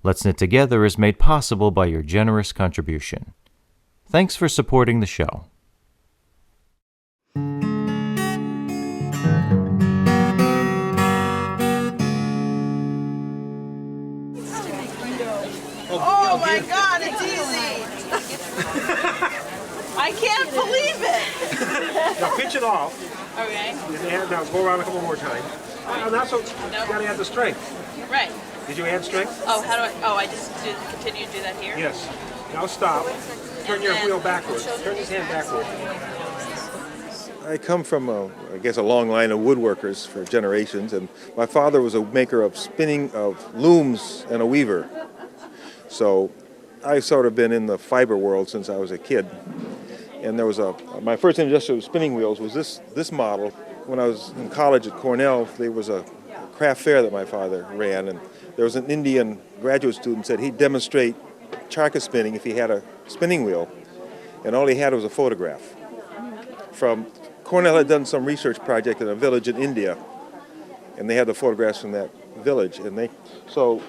Let's Knit Together is made possible by your generous contribution. Thanks for supporting the show. Oh my God, it's easy! I can't believe it! Now pinch it off. Okay. And now go around a couple more times. And that's what you gotta add the strength. Right. Did you add strength? Oh, how do I? Oh, I just continue to do that here? Yes. Now stop. Turn your wheel backwards. Turn this hand backwards. I come from, I guess, a long line of woodworkers for generations, and my father was a maker of spinning of looms and a weaver. So I've sort of been in the fiber world since I was a kid. And there was my first introduction to spinning wheels was this model. When I was in college at Cornell, there was a craft fair that my father ran, and there was an Indian graduate student said he'd demonstrate charkhas spinning if he had a spinning wheel, and all he had was a photograph. Cornell had done some research project in a village in India, and they had the photographs from that village, so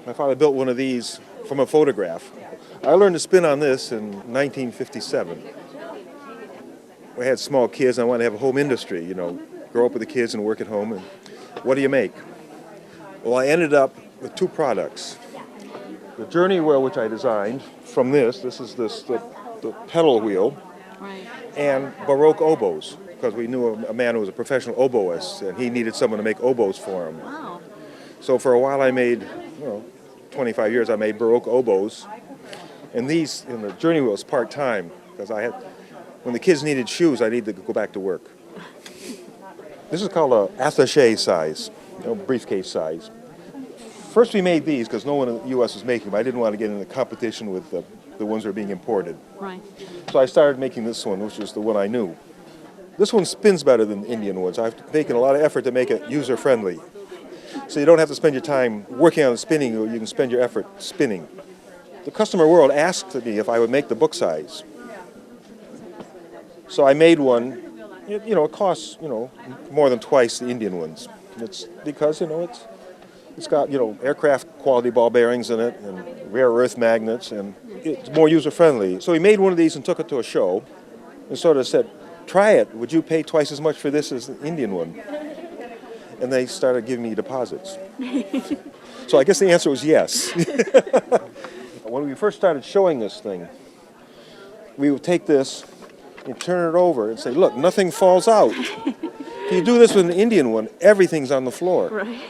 my father built one of these from a photograph. I learned to spin on this in 1957. We had small kids, and I wanted to have a home industry, grow up with the kids and work at home, and what do you make? Well, I ended up with two products. The Journey Wheel, which I designed from this is the pedal wheel, Right. and Baroque Oboes, because we knew a man who was a professional oboist, and he needed someone to make oboes for him. Wow. So for a while I made, 25 years I made Baroque Oboes, and these in the Journey Wheels part-time, because when the kids needed shoes, I needed to go back to work. This is called a attaché size, briefcase size. First we made these because no one in the U.S. was making them. I didn't want to get into competition with the ones that were being imported. Right. So I started making this one, which was the one I knew. This one spins better than the Indian ones. I've taken a lot of effort to make it user-friendly. So you don't have to spend your time working on the spinning wheel, you can spend your effort spinning. The customer world asked me if I would make the book size. So I made one. It costs, more than twice the Indian ones. It's because, it's got, aircraft quality ball bearings in it and rare earth magnets, and it's more user-friendly. So we made one of these and took it to a show and sort of said, try it. Would you pay twice as much for this as the Indian one? And they started giving me deposits. So I guess the answer was yes. When we first started showing this thing, we would take this and turn it over and say, look, nothing falls out. If you do this with an Indian one, everything's on the floor. Right.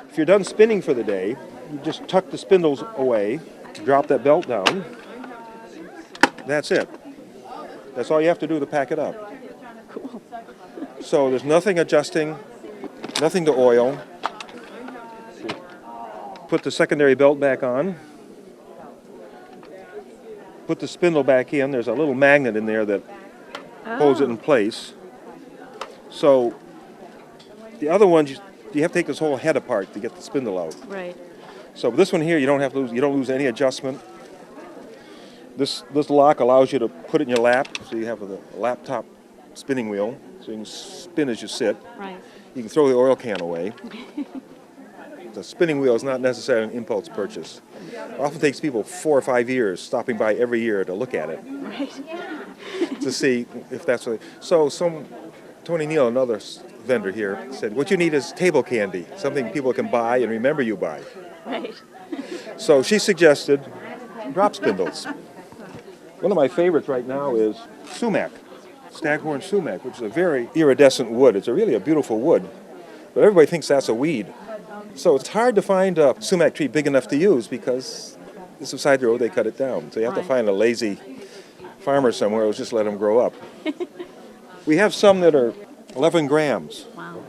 If you're done spinning for the day, you just tuck the spindles away, drop that belt down. That's it. That's all you have to do to pack it up. Cool. So there's nothing adjusting, nothing to oil. Put the secondary belt back on. Put the spindle back in. There's a little magnet in there that holds it in place. So the other ones, you have to take this whole head apart to get the spindle out. Right. So this one here, you don't lose any adjustment. This lock allows you to put it in your lap, so you have a laptop spinning wheel, so you can spin as you sit. Right. You can throw the oil can away. The spinning wheel is not necessarily an impulse purchase. It often takes people 4 or 5 years stopping by every year to look at it. Right. To see if that's what. So Tony Neal, another vendor here, said, what you need is table candy, something people can buy and remember you by. Right. So she suggested drop spindles. One of my favorites right now is sumac, staghorn sumac, which is a very iridescent wood. It's really a beautiful wood, but everybody thinks that's a weed. So it's hard to find a sumac tree big enough to use because this side of the road they cut it down. So you have to find a lazy farmer somewhere who'll just let them grow up. We have some that are 11 grams. Wow.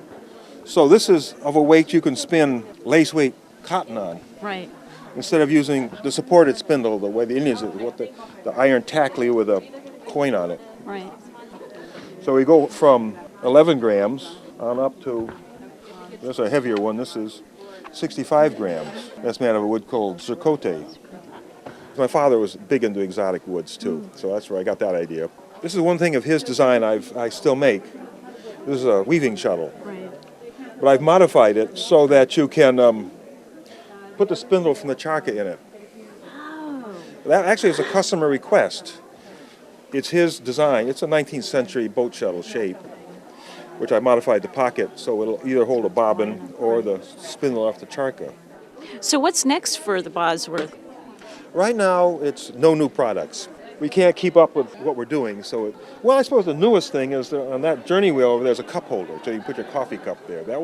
So this is of a weight you can spin lace weight cotton on. Right. Instead of using the supported spindle, the way the Indians do, what the iron tackle with a coin on it. Right. So we go from 11 grams on up to, there's a heavier one, this is 65 grams. That's made out of a wood called zircote. My father was big into exotic woods too, so that's where I got that idea. This is one thing of his design I still make. This is a weaving shuttle. Right. But I've modified it so that you can put the spindle from the charkha in it. Oh. That actually is a customer request. It's his design. It's a 19th century boat shuttle shape, which I modified the pocket so it'll either hold a bobbin or the spindle off the charkha. So what's next for the Bosworth? Right now, it's no new products. We can't keep up with what we're doing, so I suppose the newest thing is on that journey wheel over there's a cup holder, so you can put your coffee cup there. That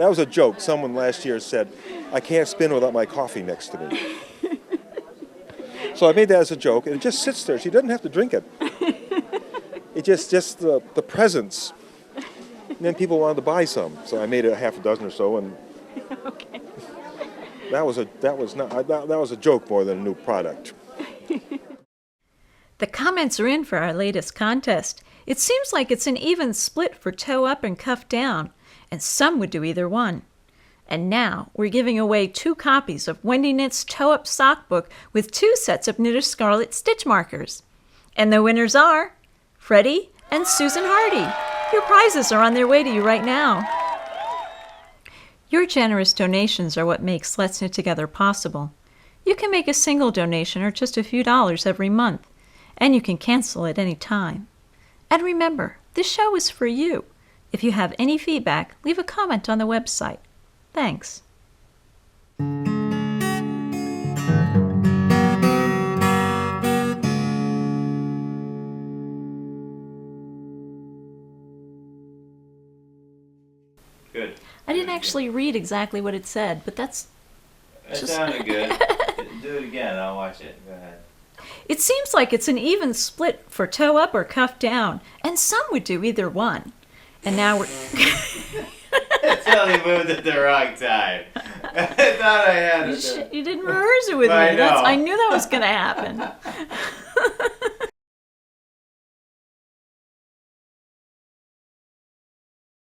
was a joke. Someone last year said, "I can't spin without my coffee next to me." So I made that as a joke, and it just sits there. She doesn't have to drink it. It just the presence. And then people wanted to buy some, so I made a half a dozen or so, and Okay. that was a joke more than a new product. The comments are in for our latest contest. It seems like it's an even split for toe up and cuff down, and some would do either one. And now we're giving away 2 copies of Wendy Knit's Toe Up Sock Book with 2 sets of Knitter Scarlet stitch markers. And the winners are Freddie and Susan Hardy. Your prizes are on their way to you right now. Your generous donations are what makes Let's Knit Together possible. You can make a single donation or just a few dollars every month, and you can cancel at any time. And remember, this show is for you. If you have any feedback, leave a comment on the website. Thanks. Good. I didn't actually read exactly what it said, but That sounded good. Do it again. I'll watch it. Go ahead. it seems like it's an even split for toe up or cuff down, and some would do either one. And now we're... Totally moved at the wrong time. I thought I had it. You didn't rehearse it with me. I know. I knew that was going to happen.